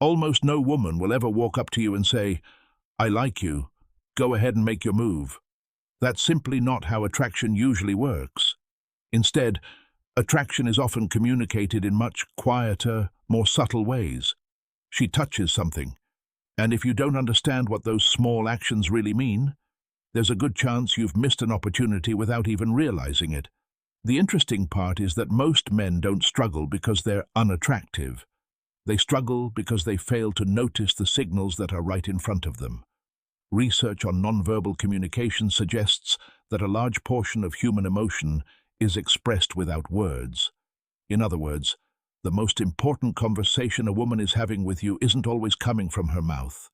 Almost no woman will ever walk up to you and say, "I like you, go ahead and make your move." That's simply not how attraction usually works. Instead, attraction is often communicated in much quieter, more subtle ways. She touches something, and if you don't understand what those small actions really mean, there's a good chance you've missed an opportunity without even realizing it. The interesting part is that most men don't struggle because they're unattractive. They struggle because they fail to notice the signals that are right in front of them. Research on nonverbal communication suggests that a large portion of human emotion is expressed without words. In other words, the most important conversation a woman is having with you isn't always coming from her mouth.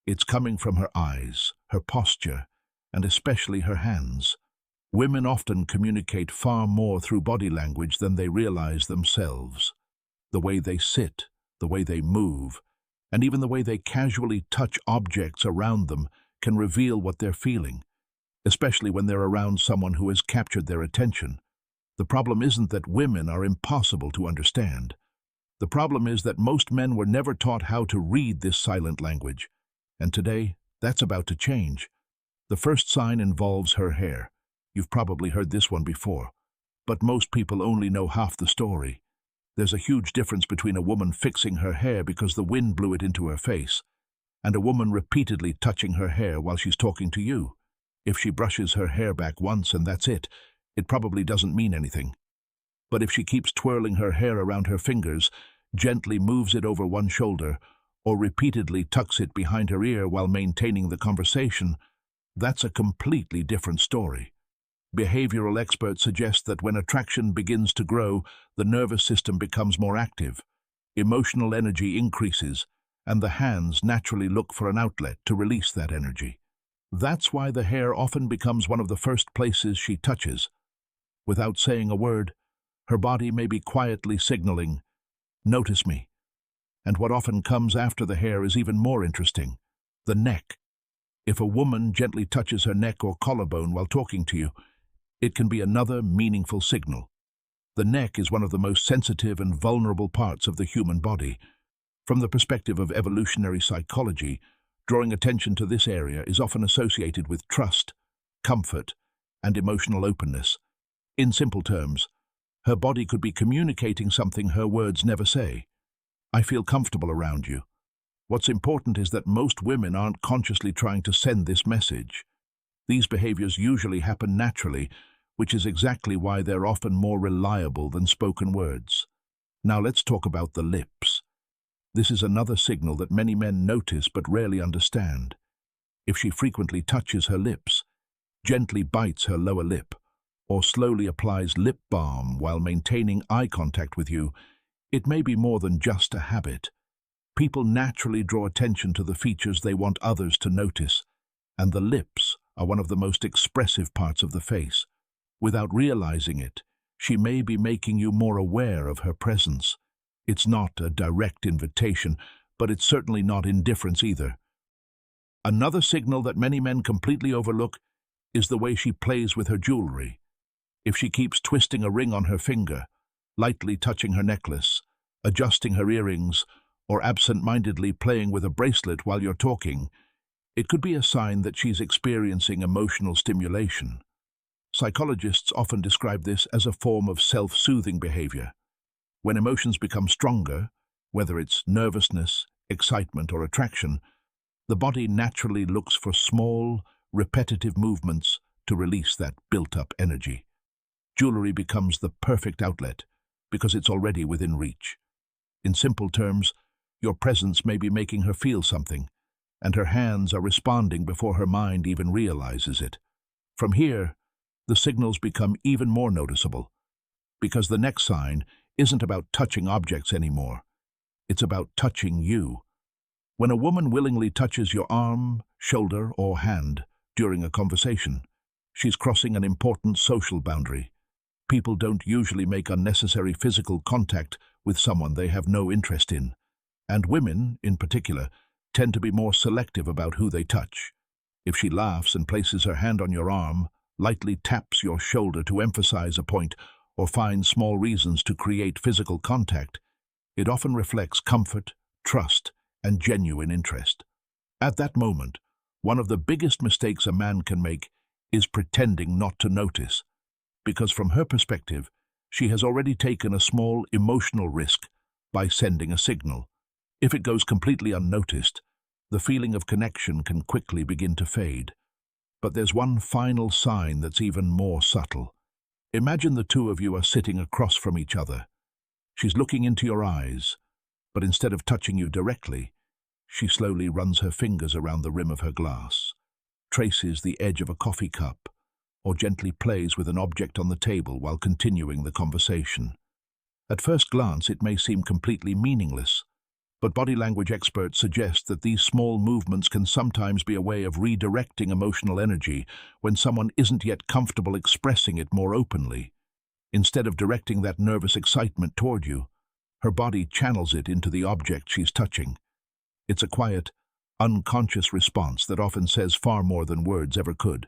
It's coming from her eyes, her posture, and especially her hands. Women often communicate far more through body language than they realize themselves. The way they sit, the way they move, and even the way they casually touch objects around them can reveal what they're feeling, especially when they're around someone who has captured their attention. The problem isn't that women are impossible to understand. The problem is that most men were never taught how to read this silent language, and today that's about to change. The first sign involves her hair. You've probably heard this one before, but most people only know half the story. There's a huge difference between a woman fixing her hair because the wind blew it into her face, and a woman repeatedly touching her hair while she's talking to you. If she brushes her hair back once and that's it probably doesn't mean anything. But if she keeps twirling her hair around her fingers, gently moves it over one shoulder, or repeatedly tucks it behind her ear while maintaining the conversation, that's a completely different story. Behavioral experts suggest that when attraction begins to grow, the nervous system becomes more active, emotional energy increases, and the hands naturally look for an outlet to release that energy. That's why the hair often becomes one of the first places she touches. Without saying a word, her body may be quietly signaling, "Notice me." And what often comes after the hair is even more interesting: the neck. If a woman gently touches her neck or collarbone while talking to you, it can be another meaningful signal. The neck is one of the most sensitive and vulnerable parts of the human body. From the perspective of evolutionary psychology, drawing attention to this area is often associated with trust, comfort, and emotional openness. In simple terms, her body could be communicating something her words never say. "I feel comfortable around you." What's important is that most women aren't consciously trying to send this message. These behaviors usually happen naturally, which is exactly why they're often more reliable than spoken words. Now let's talk about the lips. This is another signal that many men notice but rarely understand. If she frequently touches her lips, gently bites her lower lip, or slowly applies lip balm while maintaining eye contact with you, it may be more than just a habit. People naturally draw attention to the features they want others to notice, and the lips are one of the most expressive parts of the face. Without realizing it, she may be making you more aware of her presence. It's not a direct invitation, but it's certainly not indifference either. Another signal that many men completely overlook is the way she plays with her jewelry. If she keeps twisting a ring on her finger, lightly touching her necklace, adjusting her earrings, or absent-mindedly playing with a bracelet while you're talking, it could be a sign that she's experiencing emotional stimulation. Psychologists often describe this as a form of self-soothing behavior. When emotions become stronger, whether it's nervousness, excitement, or attraction, the body naturally looks for small, repetitive movements to release that built-up energy. Jewelry becomes the perfect outlet because it's already within reach. In simple terms, your presence may be making her feel something, and her hands are responding before her mind even realizes it. From here, the signals become even more noticeable, because the next sign isn't about touching objects anymore. It's about touching you. When a woman willingly touches your arm, shoulder, or hand during a conversation, she's crossing an important social boundary. People don't usually make unnecessary physical contact with someone they have no interest in, and women, in particular, tend to be more selective about who they touch. If she laughs and places her hand on your arm, lightly taps your shoulder to emphasize a point, or finds small reasons to create physical contact, it often reflects comfort, trust, and genuine interest. At that moment, one of the biggest mistakes a man can make is pretending not to notice, because from her perspective, she has already taken a small emotional risk by sending a signal. If it goes completely unnoticed, the feeling of connection can quickly begin to fade. But there's one final sign that's even more subtle. Imagine the two of you are sitting across from each other. She's looking into your eyes, but instead of touching you directly, she slowly runs her fingers around the rim of her glass, traces the edge of a coffee cup, or gently plays with an object on the table while continuing the conversation. At first glance, it may seem completely meaningless, but body language experts suggest that these small movements can sometimes be a way of redirecting emotional energy when someone isn't yet comfortable expressing it more openly. Instead of directing that nervous excitement toward you, her body channels it into the object she's touching. It's a quiet, unconscious response that often says far more than words ever could.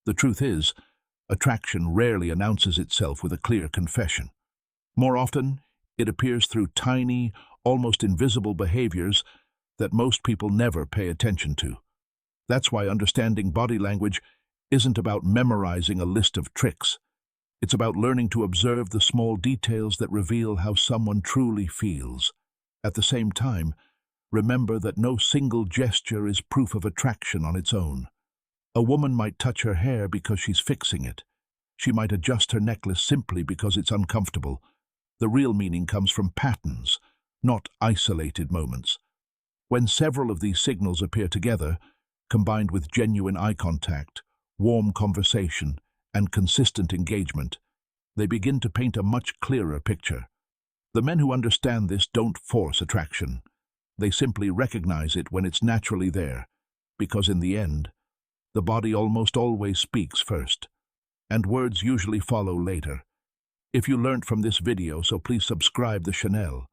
The truth is, attraction rarely announces itself with a clear confession. More often, it appears through tiny, almost invisible behaviors that most people never pay attention to. That's why understanding body language isn't about memorizing a list of tricks. It's about learning to observe the small details that reveal how someone truly feels. At the same time, remember that no single gesture is proof of attraction on its own. A woman might touch her hair because she's fixing it. She might adjust her necklace simply because it's uncomfortable. The real meaning comes from patterns, not isolated moments. When several of these signals appear together, combined with genuine eye contact, warm conversation, and consistent engagement, they begin to paint a much clearer picture. The men who understand this don't force attraction. They simply recognize it when it's naturally there, because in the end, the body almost always speaks first, and words usually follow later. If you learned from this video, so please subscribe the channel